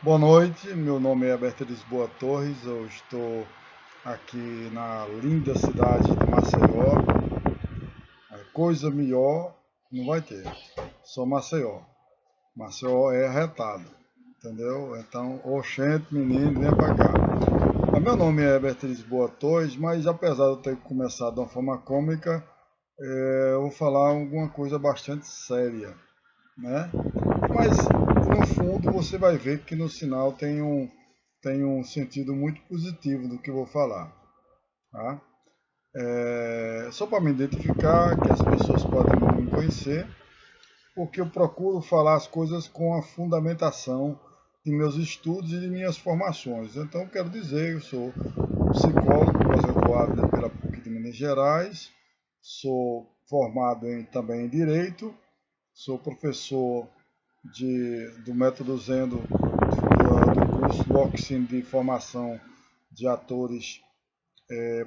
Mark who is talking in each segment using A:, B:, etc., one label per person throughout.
A: Boa noite, meu nome é Alberto Lisboa Torres, eu estou aqui na linda cidade de Maceió. Coisa melhor não vai ter, só Maceió. Maceió é arretado, entendeu? Então, oxente, menino, vem pra cá. Meu nome é Alberto Lisboa Torres, mas apesar de eu ter começado de uma forma cômica, eu vou falar alguma coisa bastante séria, né? Mas no fundo você vai ver que no sinal tem um sentido muito positivo do que eu vou falar. Tá? Só para me identificar, que as pessoas podem não me conhecer, porque eu procuro falar as coisas com a fundamentação de meus estudos e de minhas formações. Então, quero dizer, eu sou psicólogo, pós-graduado pela PUC de Minas Gerais, sou formado também em Direito, sou professor do método Zendo do curso Loxin de formação de atores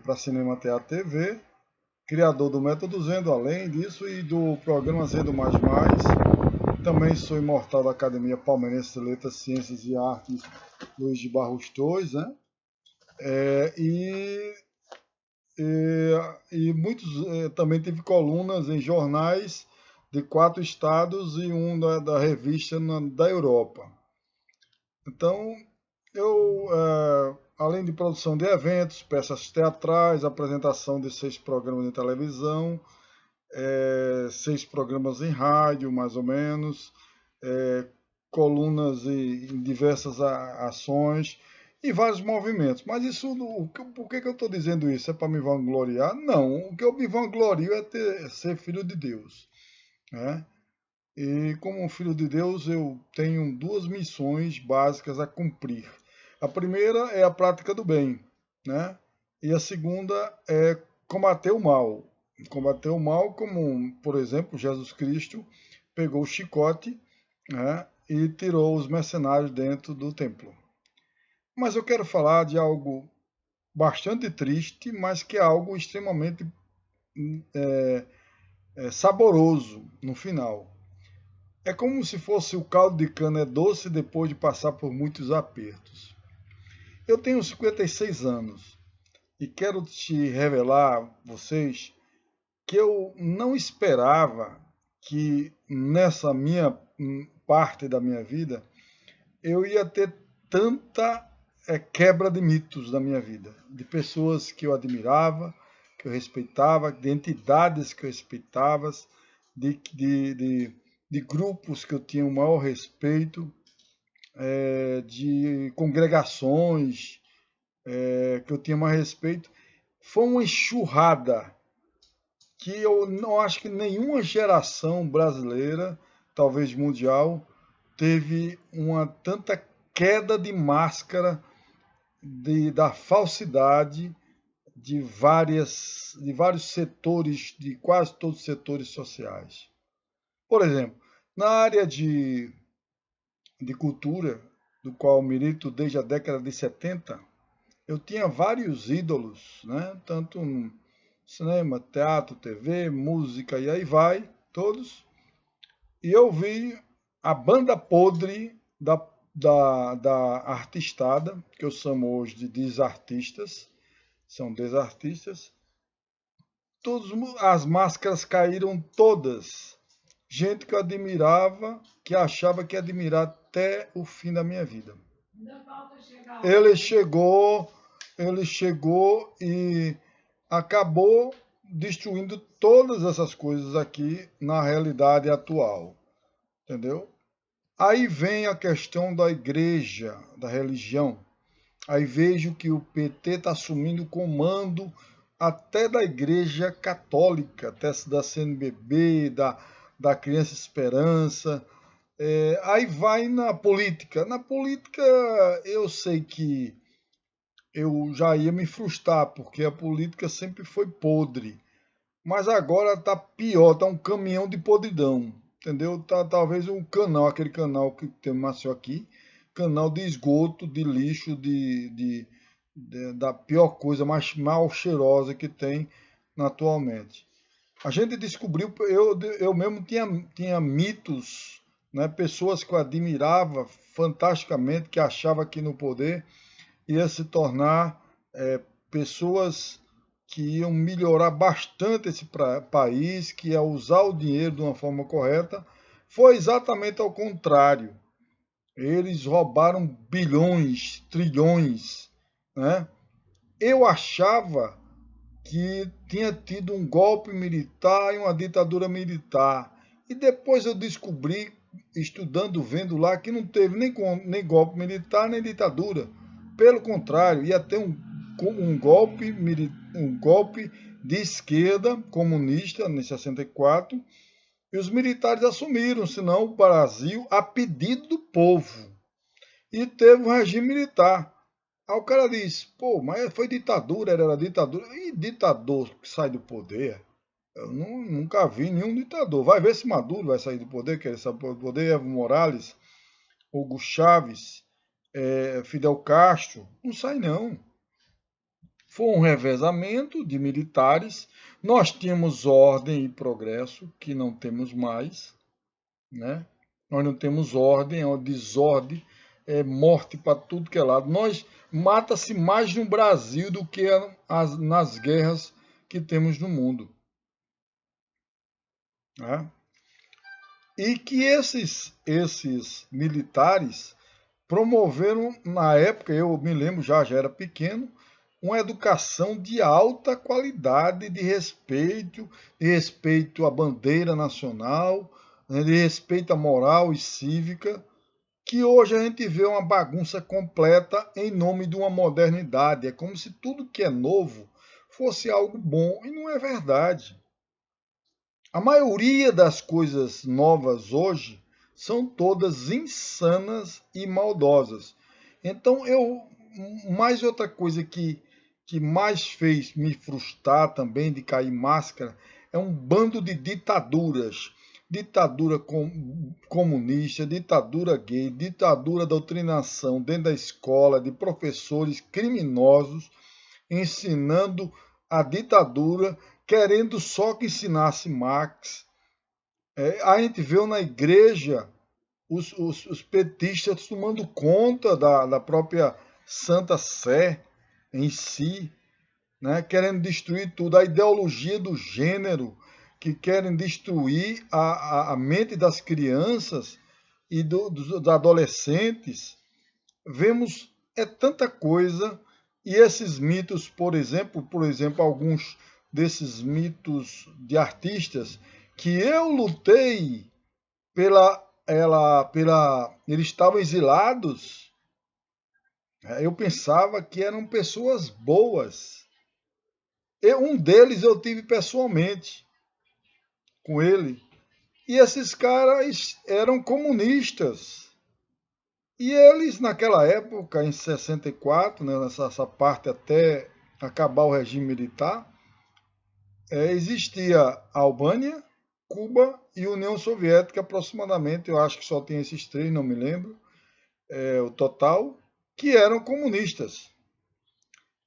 A: para cinema, teatro e TV, criador do método Zendo, além disso, e do programa Zendo Mais Mais. Também sou imortal da Academia Palmeirense de Letras, Ciências e Artes Luiz de Barros Torres, né? É, e, muitos também tive colunas em jornais de 4 estados e um da revista da Europa. Então, além de produção de eventos, peças teatrais, apresentação de 6 programas de televisão, 6 programas em rádio, mais ou menos, é, colunas em diversas ações e vários movimentos. Mas isso, por que eu estou dizendo isso? É para me vangloriar? Não, o que eu me vanglorio é ser filho de Deus, né? E como filho de Deus, eu tenho 2 missões básicas a cumprir. A primeira é a prática do bem, né? E a segunda é combater o mal. Combater o mal, como, por exemplo, Jesus Cristo pegou o chicote, né, e tirou os mercenários dentro do templo. Mas eu quero falar de algo bastante triste, mas que é algo extremamente saboroso no final. É como se fosse o caldo de cana é doce depois de passar por muitos apertos. Eu tenho 56 anos e quero te revelar, vocês, que eu não esperava que nessa minha parte da minha vida eu ia ter tanta quebra de mitos da minha vida, de pessoas que eu admirava, que eu respeitava, de entidades que eu respeitava, de grupos que eu tinha o maior respeito, de congregações que eu tinha mais respeito. Foi uma enxurrada que eu não acho que nenhuma geração brasileira, talvez mundial, teve uma tanta queda de máscara da falsidade de vários setores, de quase todos os setores sociais. Por exemplo, na área de cultura, do qual milito desde a década de 70, eu tinha vários ídolos, né? Tanto no cinema, teatro, TV, música e aí vai, todos. E eu vi a banda podre da artistada, que eu chamo hoje de desartistas, são desartistas. Todos, as máscaras caíram todas. Gente que eu admirava, que achava que ia admirar até o fim da minha vida. Ele chegou, ele chegou e acabou destruindo todas essas coisas aqui na realidade atual, entendeu? Aí vem a questão da igreja, da religião. Aí vejo que o PT está assumindo o comando até da igreja católica, até da CNBB, da Criança Esperança. Aí vai na política. Na política eu sei que eu já ia me frustrar, porque a política sempre foi podre. Mas agora tá pior, tá um caminhão de podridão, entendeu? Tá talvez um canal, aquele canal que tem nasceu aqui, canal de esgoto, de lixo, da pior coisa, mais mal cheirosa que tem atualmente. A gente descobriu, eu mesmo tinha mitos né? Pessoas que eu admirava fantasticamente, que achava que no poder ia se tornar pessoas que iam melhorar bastante esse país, que ia usar o dinheiro de uma forma correta. Foi exatamente ao contrário. Eles roubaram bilhões, trilhões, né? Eu achava que tinha tido um golpe militar e uma ditadura militar. E depois eu descobri, estudando, vendo lá, que não teve nem golpe militar, nem ditadura. Pelo contrário, ia ter um golpe de esquerda comunista em 64, e os militares assumiram, senão o Brasil, a pedido do povo. E teve um regime militar. Aí o cara diz, pô, mas foi ditadura, era ditadura. E ditador que sai do poder? Eu nunca vi nenhum ditador. Vai ver se Maduro vai sair do poder, que ele sai do poder, Evo Morales, Hugo Chávez, Fidel Castro. Não sai, não. Foi um revezamento de militares. Nós tínhamos ordem e progresso, que não temos mais, né? Nós não temos ordem, é uma desordem, é morte para tudo que é lado. Nós mata-se mais no Brasil do que nas guerras que temos no mundo, né? E que esses militares promoveram, na época, eu me lembro, já era pequeno, uma educação de alta qualidade, de respeito à bandeira nacional, né, de respeito à moral e cívica, que hoje a gente vê uma bagunça completa em nome de uma modernidade. É como se tudo que é novo fosse algo bom, e não é verdade. A maioria das coisas novas hoje são todas insanas e maldosas. Então, mais outra coisa que mais fez me frustrar também de cair máscara é um bando de ditaduras. Ditadura comunista, ditadura gay, ditadura doutrinação dentro da escola, de professores criminosos ensinando a ditadura, querendo só que ensinasse Marx. A gente vê na igreja os petistas tomando conta da própria Santa Sé em si, né? Querendo destruir tudo, a ideologia do gênero, que querem destruir a mente das crianças e dos adolescentes. Vemos tanta coisa, e esses mitos, por exemplo, alguns desses mitos de artistas que eu lutei eles estavam exilados. Eu pensava que eram pessoas boas. Um deles eu tive pessoalmente com ele. E esses caras eram comunistas. E eles, naquela época, em 64, né, nessa parte até acabar o regime militar, existia a Albânia, Cuba e União Soviética, aproximadamente, eu acho que só tem esses três, não me lembro, o total, que eram comunistas.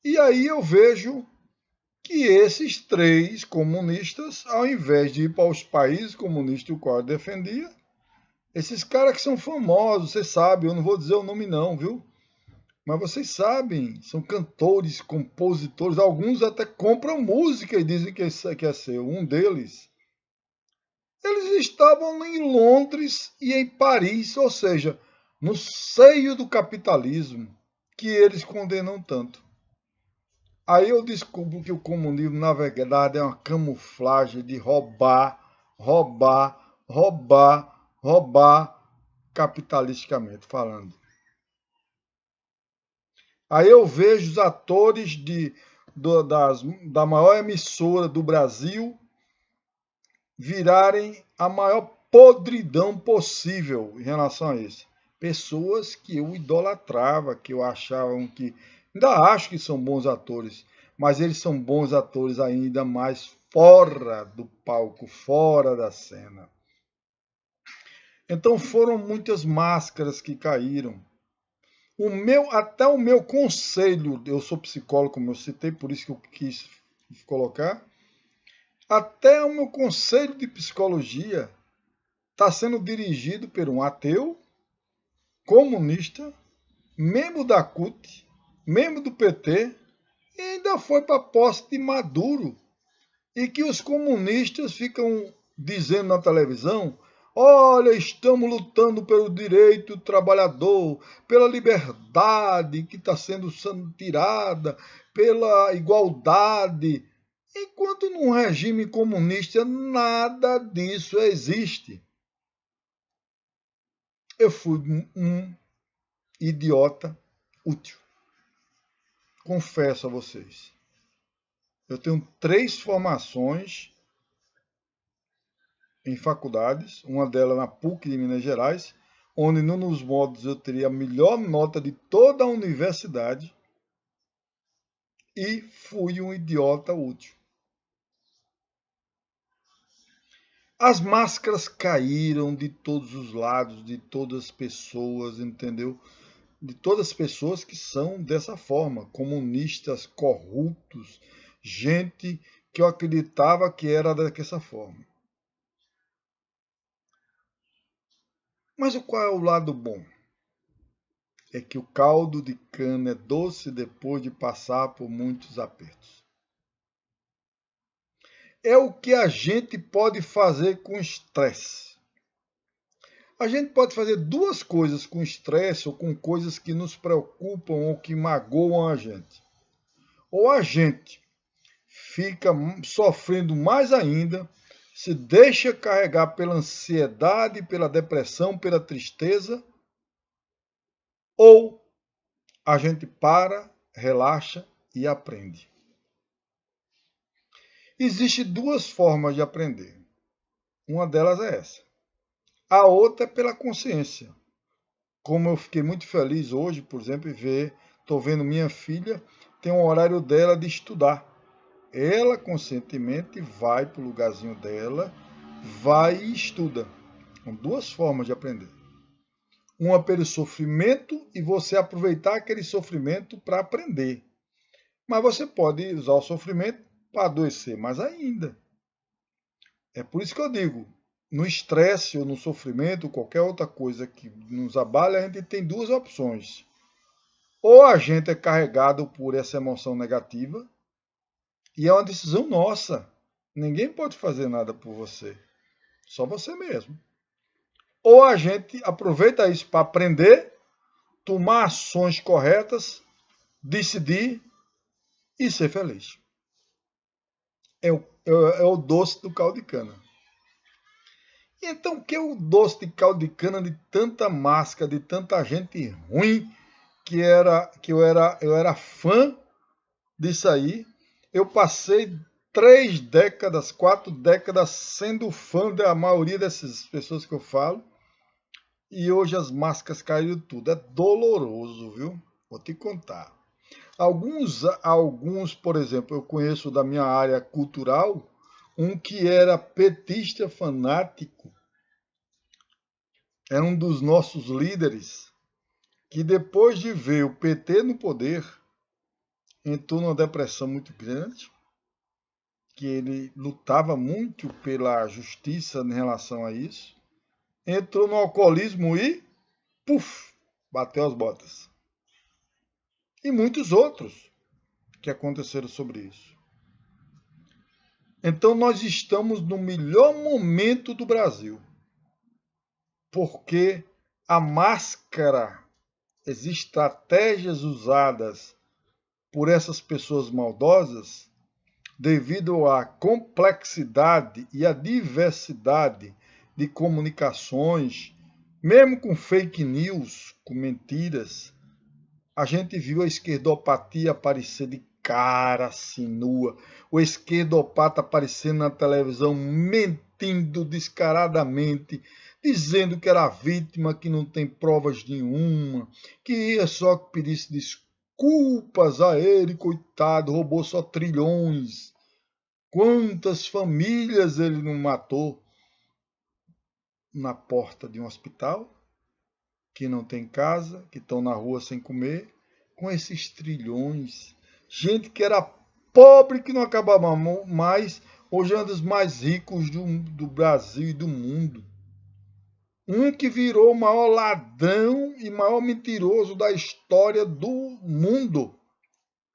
A: E aí eu vejo que esses três comunistas, ao invés de ir para os países comunistas o qual eu defendia, esses caras que são famosos, vocês sabem, eu não vou dizer o nome não, viu? Mas vocês sabem, são cantores, compositores, alguns até compram música e dizem que é seu. Um deles, eles estavam em Londres e em Paris, ou seja, no seio do capitalismo, que eles condenam tanto. Aí eu descubro que o comunismo, na verdade, é uma camuflagem de roubar, capitalisticamente falando. Aí eu vejo os atores da maior emissora do Brasil virarem a maior podridão possível em relação a isso. Pessoas que eu idolatrava, que eu achava que... Ainda acho que são bons atores, mas eles são bons atores ainda mais fora do palco, fora da cena. Então foram muitas máscaras que caíram. Até o meu conselho, eu sou psicólogo, como eu citei, por isso que eu quis colocar, até o meu conselho de psicologia está sendo dirigido por um ateu, comunista, membro da CUT, membro do PT, e ainda foi para a posse de Maduro. E que os comunistas ficam dizendo na televisão: olha, estamos lutando pelo direito do trabalhador, pela liberdade que está sendo tirada, pela igualdade. Enquanto num regime comunista nada disso existe. Eu fui um idiota útil. Confesso a vocês. Eu tenho 3 formações em faculdades, uma delas na PUC de Minas Gerais, onde num dos módulos eu teria a melhor nota de toda a universidade, e fui um idiota útil. As máscaras caíram de todos os lados, de todas as pessoas, entendeu? De todas as pessoas que são dessa forma, comunistas, corruptos, gente que eu acreditava que era dessa forma. Mas qual é o lado bom? É que o caldo de cana é doce depois de passar por muitos apertos. É o que a gente pode fazer com estresse. A gente pode fazer 2 coisas com estresse ou com coisas que nos preocupam ou que magoam a gente. Ou a gente fica sofrendo mais ainda, se deixa carregar pela ansiedade, pela depressão, pela tristeza, ou a gente para, relaxa e aprende. Existem 2 formas de aprender. Uma delas é essa. A outra é pela consciência. Como eu fiquei muito feliz hoje, por exemplo, estou vendo minha filha, tem um horário dela de estudar. Ela conscientemente vai para o lugarzinho dela, vai e estuda. São 2 formas de aprender. Uma pelo sofrimento e você aproveitar aquele sofrimento para aprender. Mas você pode usar o sofrimento para adoecer mais ainda. É por isso que eu digo, no estresse ou no sofrimento, qualquer outra coisa que nos abale, a gente tem 2 opções. Ou a gente é carregado por essa emoção negativa, e é uma decisão nossa. Ninguém pode fazer nada por você, só você mesmo. Ou a gente aproveita isso para aprender, tomar ações corretas, decidir e ser feliz. É o doce do caldo de cana. Então, o que é o doce de caldo de cana de tanta máscara, de tanta gente ruim, que eu era fã disso aí. Eu passei 3 décadas, 4 décadas sendo fã da maioria dessas pessoas que eu falo. E hoje as máscaras caíram tudo. É doloroso, viu? Vou te contar. Alguns, por exemplo, eu conheço da minha área cultural, um que era petista fanático, era um dos nossos líderes, que depois de ver o PT no poder, entrou numa depressão muito grande, que ele lutava muito pela justiça em relação a isso, entrou no alcoolismo e, puf, bateu as botas. E muitos outros que aconteceram sobre isso. Então nós estamos no melhor momento do Brasil, porque a máscara, as estratégias usadas por essas pessoas maldosas, devido à complexidade e à diversidade de comunicações, mesmo com fake news, com mentiras, a gente viu a esquerdopatia aparecer de cara assim, nua. O esquerdopata aparecendo na televisão, mentindo descaradamente, dizendo que era vítima, que não tem provas nenhuma, que ia só pedisse desculpas a ele, coitado, roubou só trilhões. Quantas famílias ele não matou na porta de um hospital, que não tem casa, que estão na rua sem comer, com esses trilhões. Gente que era pobre, que não acabava mais, hoje é um dos mais ricos do Brasil e do mundo. Um que virou o maior ladrão e maior mentiroso da história do mundo.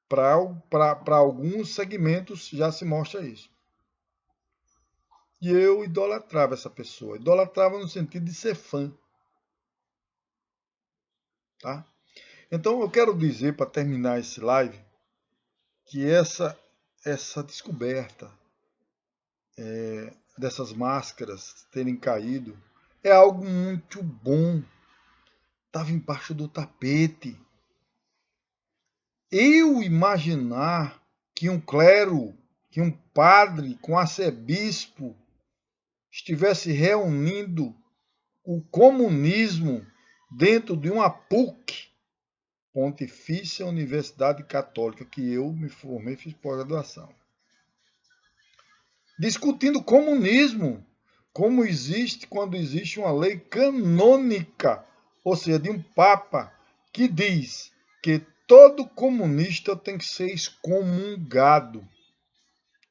A: Para alguns segmentos já se mostra isso. E eu idolatrava essa pessoa. Idolatrava no sentido de ser fã. Tá? Então eu quero dizer, para terminar esse live, que essa descoberta dessas máscaras terem caído é algo muito bom. Estava embaixo do tapete. Eu imaginar que um clero, que um padre com arcebispo estivesse reunindo o comunismo dentro de uma PUC, Pontifícia Universidade Católica, que eu me formei, fiz pós-graduação, discutindo comunismo, como existe quando existe uma lei canônica, ou seja, de um papa, que diz que todo comunista tem que ser excomungado.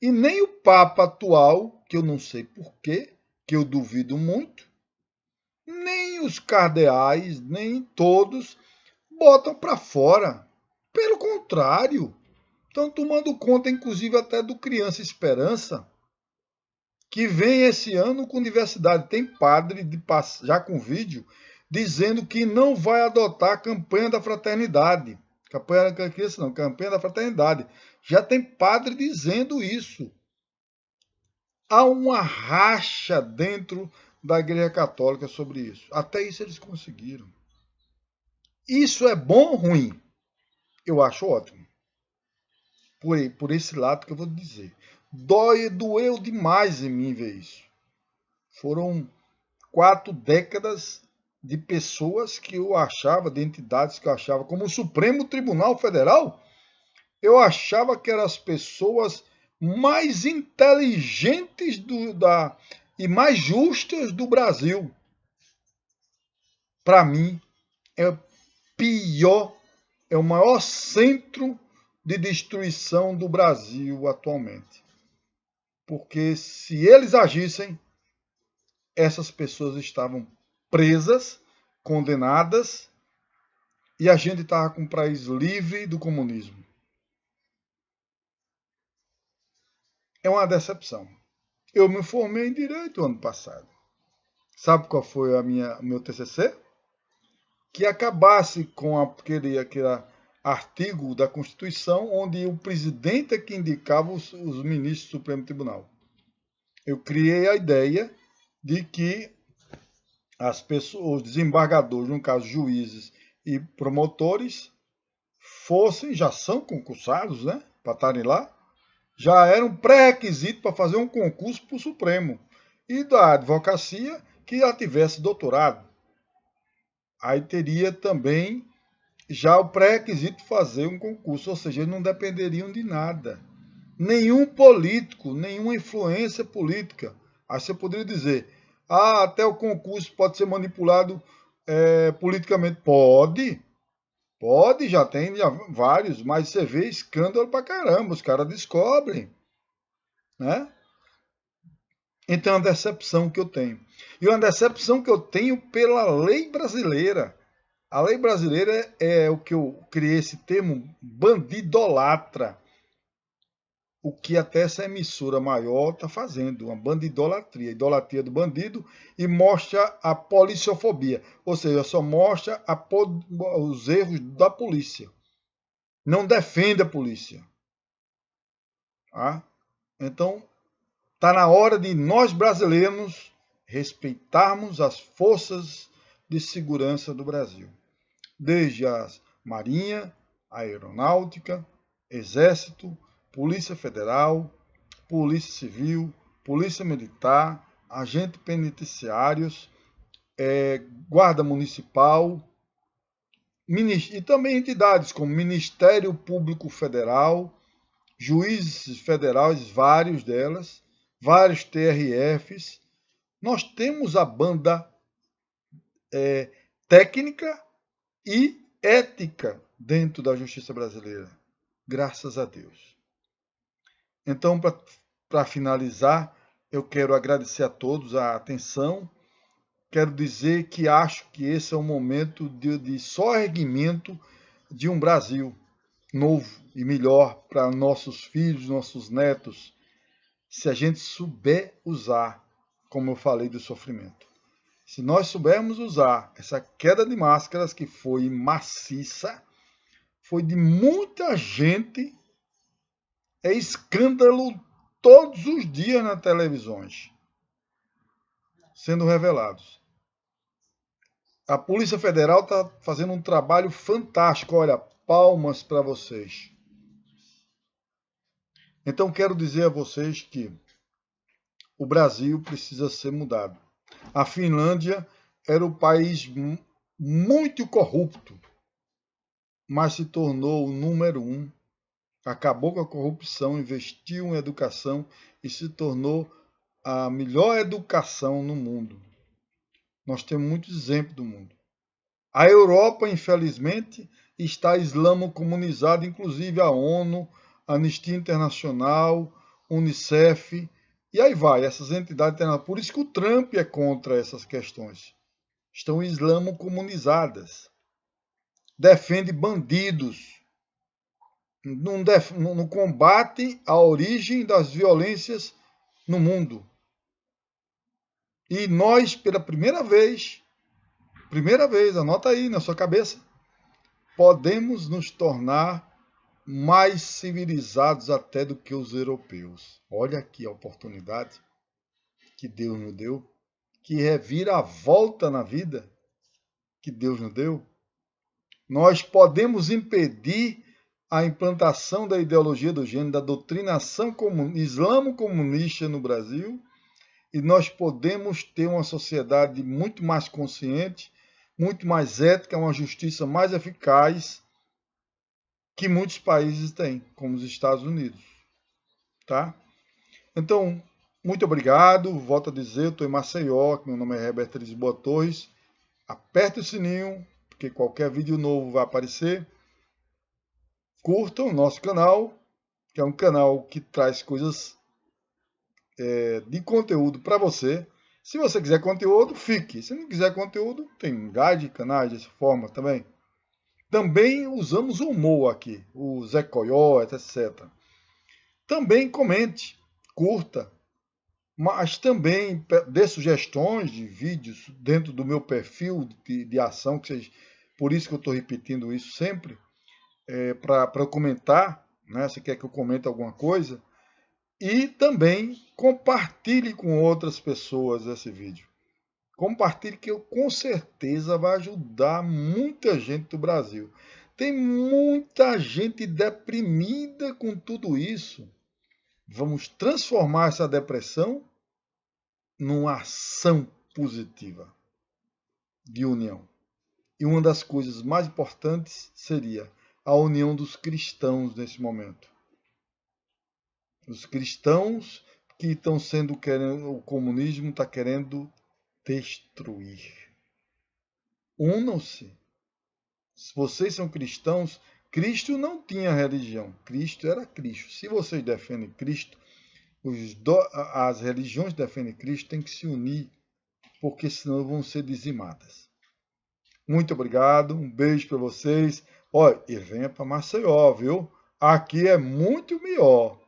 A: E nem o papa atual, que eu não sei porquê, que eu duvido muito, nem os cardeais, nem todos, botam para fora. Pelo contrário, estão tomando conta, inclusive, até do Criança Esperança, que vem esse ano com universidade. Tem padre, já com vídeo, dizendo que não vai adotar a campanha da fraternidade. Campanha da criança não, campanha da fraternidade. Já tem padre dizendo isso. Há uma racha dentro da Igreja Católica sobre isso. Até isso eles conseguiram. Isso é bom ou ruim? Eu acho ótimo. Por esse lado que eu vou dizer. Doeu demais em mim ver isso. Foram 4 décadas de pessoas que eu achava, de entidades que eu achava, como o Supremo Tribunal Federal, eu achava que eram as pessoas mais inteligentes e mais justas do Brasil. Para mim, é pior, é o maior centro de destruição do Brasil atualmente. Porque se eles agissem, essas pessoas estavam presas, condenadas, e a gente estava com um país livre do comunismo. É uma decepção. Eu me formei em Direito ano passado. Sabe qual foi o meu TCC? Que acabasse com aquele artigo da Constituição onde o presidente é que indicava os ministros do Supremo Tribunal. Eu criei a ideia de que as pessoas, os desembargadores, no caso juízes e promotores, já são concursados, né, para estarem lá, já era um pré-requisito para fazer um concurso para o Supremo. E da advocacia, que já tivesse doutorado. Aí teria também já o pré-requisito fazer um concurso, ou seja, eles não dependeriam de nada. Nenhum político, nenhuma influência política. Aí você poderia dizer, até o concurso pode ser manipulado politicamente. Pode, já tem vários, mas você vê escândalo pra caramba, os caras descobrem, né? Então é uma decepção que eu tenho. E uma decepção que eu tenho pela lei brasileira. A lei brasileira é o que eu criei esse termo, bandidolatra. O que até essa emissora maior está fazendo, uma bandidolatria, idolatria do bandido, e mostra a policiofobia, ou seja, só mostra os erros da polícia. Não defende a polícia. Tá? Então, está na hora de nós brasileiros respeitarmos as forças de segurança do Brasil. Desde a Marinha, a Aeronáutica, Exército, Polícia Federal, Polícia Civil, Polícia Militar, agentes penitenciários, Guarda Municipal, e também entidades como Ministério Público Federal, juízes federais, vários delas, vários TRFs. Nós temos a banda técnica e ética dentro da justiça brasileira. Graças a Deus. Então, para finalizar, eu quero agradecer a todos a atenção quero dizer que acho que esse é o momento de soerguimento de um Brasil novo e melhor para nossos filhos, nossos netos, se a gente souber usar, como eu falei, do sofrimento. Se nós soubermos usar essa queda de máscaras que foi maciça, foi de muita gente, é escândalo todos os dias nas televisões sendo revelados. A Polícia Federal está fazendo um trabalho fantástico. Olha, palmas para vocês. Então, quero dizer a vocês que o Brasil precisa ser mudado. A Finlândia era um país muito corrupto, mas se tornou o número 1. Acabou com a corrupção, investiu em educação e se tornou a melhor educação no mundo. Nós temos muitos exemplos do mundo. A Europa, infelizmente, está islamo-comunizada, inclusive a ONU, a Anistia Internacional, Unicef, e aí vai, essas entidades internacionais. Por isso que o Trump é contra essas questões. Estão islamo-comunizadas. Defende bandidos. No combate à origem das violências no mundo. E nós, pela primeira vez, anota aí na sua cabeça, podemos nos tornar mais civilizados até do que os europeus. Olha aqui a oportunidade que Deus nos deu, que revira a volta na vida que Deus nos deu. Nós podemos impedir a implantação da ideologia do gênero, da doutrinação islamo-comunista no Brasil, e nós podemos ter uma sociedade muito mais consciente, muito mais ética, uma justiça mais eficaz que muitos países têm, como os Estados Unidos. Tá? Então, muito obrigado. Volto a dizer, eu estou em Maceió, meu nome é Herbert Lisboa Torres. Aperte o sininho, porque qualquer vídeo novo vai aparecer. Curtam o nosso canal, que é um canal que traz coisas de conteúdo para você. Se você quiser conteúdo, fique. Se não quiser conteúdo, tem milhares de canais dessa forma também. Também usamos o humor aqui, o Zé Coyote, etc. Também comente, curta, mas também dê sugestões de vídeos dentro do meu perfil de ação, por isso que eu estou repetindo isso sempre, para eu comentar, né? Se quer que eu comente alguma coisa. E também compartilhe com outras pessoas esse vídeo. Compartilhe que com certeza vai ajudar muita gente do Brasil. Tem muita gente deprimida com tudo isso. Vamos transformar essa depressão numa ação positiva de união. E uma das coisas mais importantes seria a união dos cristãos nesse momento. Os cristãos que estão o comunismo está querendo destruir. Unam-se. Se vocês são cristãos, Cristo não tinha religião. Cristo era Cristo. Se vocês defendem Cristo, as religiões que defendem Cristo têm que se unir, porque senão vão ser dizimadas. Muito obrigado, um beijo para vocês. Olha, e venha para Maceió, viu? Aqui é muito melhor.